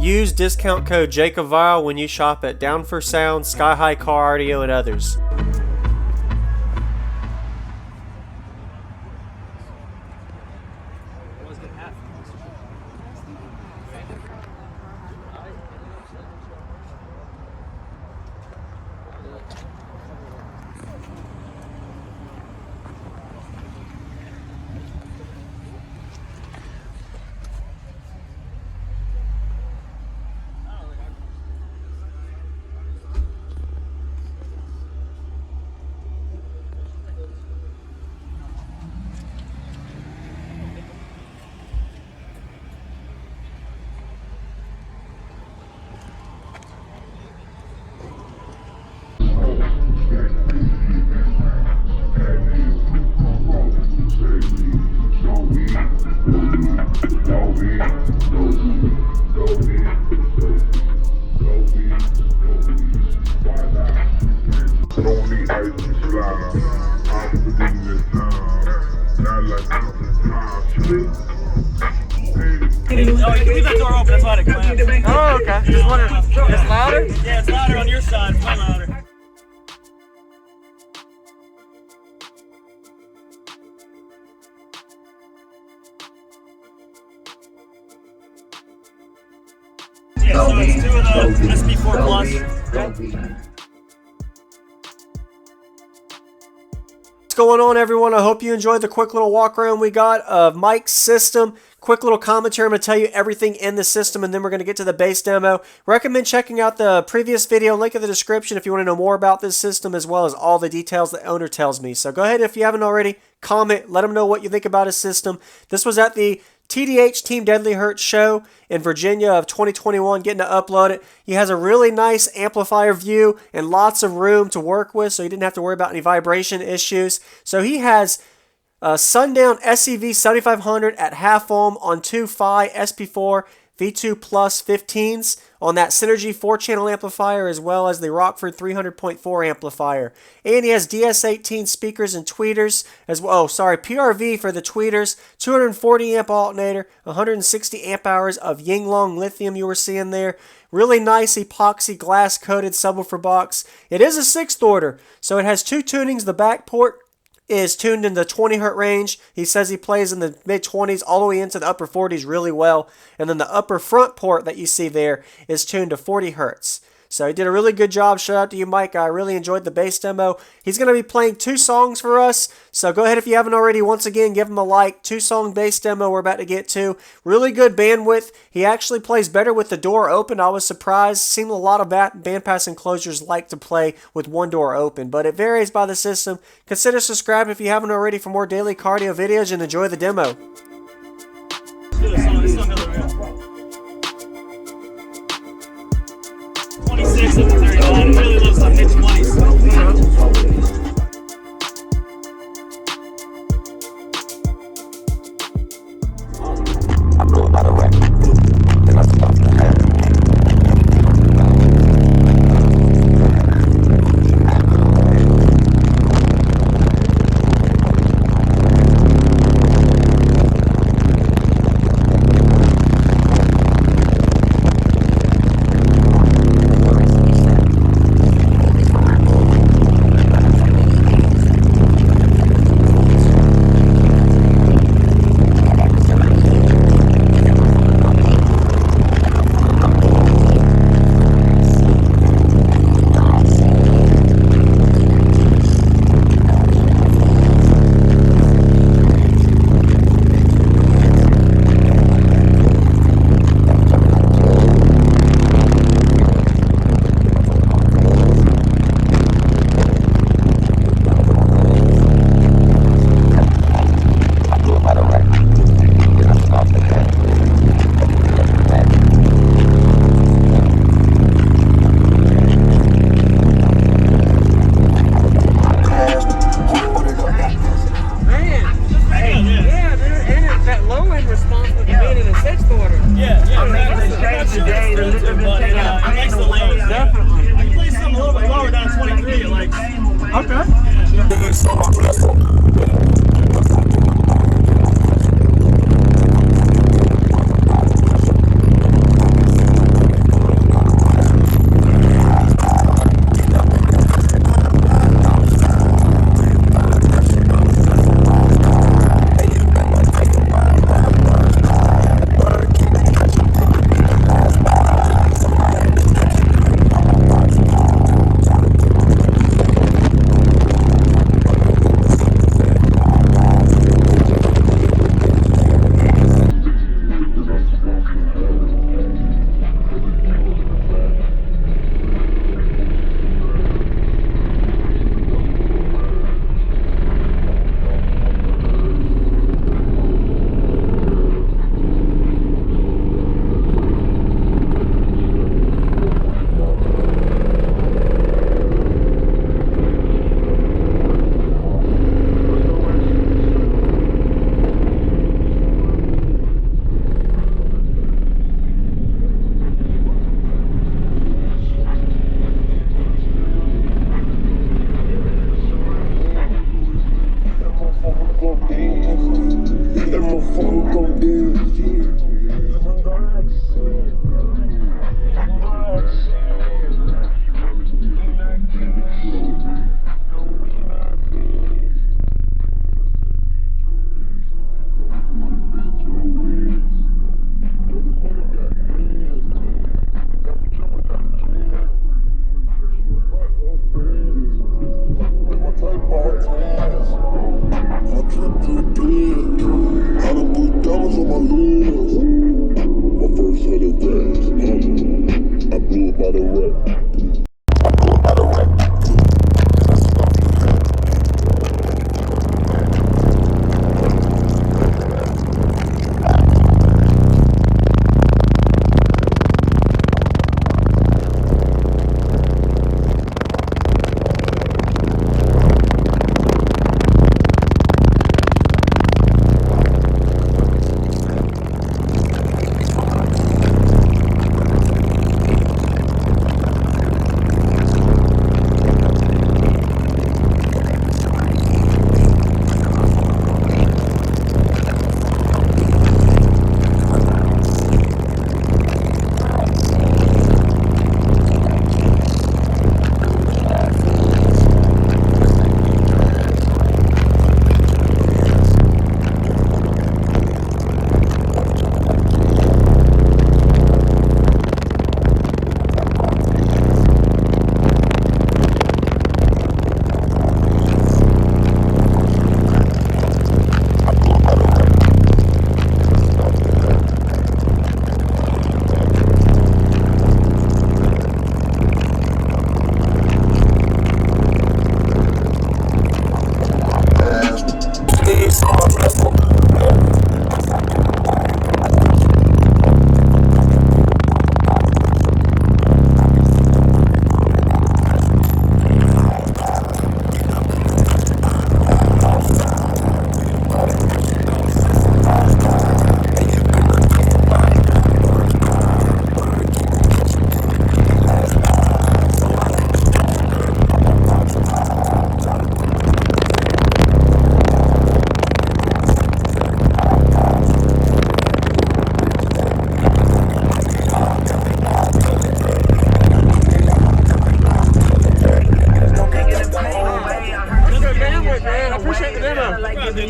Use discount code JACOBVILE when you shop at Down for Sound, Sky High Car Audio, and others. Oh, you can leave that door open, that's why it clamps. Oh, okay. Just wondering, it's louder? Yeah, it's louder on your side, it's way louder. Yeah, so it's two of the SP4 Plus. What's going on, everyone? I hope you enjoyed the quick little walk around we got of Mike's system. Quick little commentary. I'm going to tell you everything in the system, and then we're going to get to the base demo. Recommend checking out the previous video, link in the description if you want to know more about this system, as well as all the details the owner tells me. So go ahead, if you haven't already, comment, let him know what you think about his system. This was at the TDH Team Deadly Hurt show in Virginia of 2021, getting to upload it. He has a really nice amplifier view and lots of room to work with, so you didn't have to worry about any vibration issues. So he has Sundown SEV 7500 at half ohm on two Fi SP4 V2 Plus 15s on that Synergy 4-channel amplifier, as well as the Rockford 300.4 amplifier. And he has DS18 speakers and tweeters as well. Oh, sorry, PRV for the tweeters, 240 amp alternator, 160 amp hours of Yinglong lithium you were seeing there. Really nice epoxy glass coated subwoofer box. It is a 6th order, so it has two tunings. The back port is tuned in the 20 hertz range. He says he plays in the mid 20s all the way into the upper 40s really well. And then the upper front port that you see there is tuned to 40 hertz. So he did a really good job. Shout out to you, Mike. I really enjoyed the bass demo. He's going to be playing 2 songs for us. So go ahead, if you haven't already, once again, give him a like. 2-song bass demo we're about to get to. Really good bandwidth. He actually plays better with the door open. I was surprised. Seemed a lot of bandpass enclosures like to play with one door open, but it varies by the system. Consider subscribing if you haven't already for more daily cardio videos, and enjoy the demo. This song has a 26 of the 39. It really looks like mid-20s.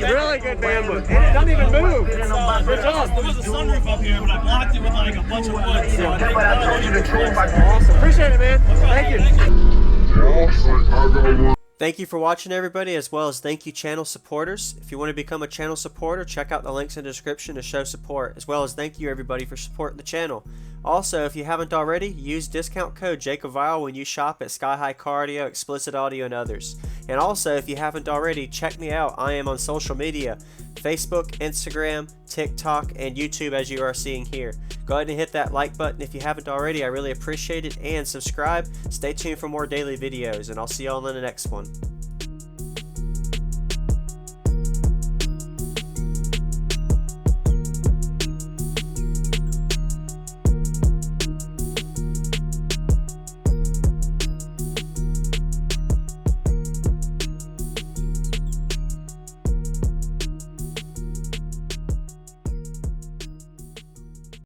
Really good bandwidth. And it doesn't even move. Good job. There was a sunroof up here, but I blocked it with like a bunch of wood. So Awesome. Appreciate it, man. Thank you. Thank you for watching, everybody, as well as thank you channel supporters. If you want to become a channel supporter, check out the links in the description to show support, as well as thank you everybody for supporting the channel. Also, if you haven't already, use discount code JACOBVILE when you shop at Sky High Cardio, Explicit Audio, and others. And also, if you haven't already, check me out. I am on social media, Facebook, Instagram, TikTok, and YouTube, as you are seeing here. Go ahead and hit that like button if you haven't already. I really appreciate it. And subscribe. Stay tuned for more daily videos, and I'll see y'all in the next one.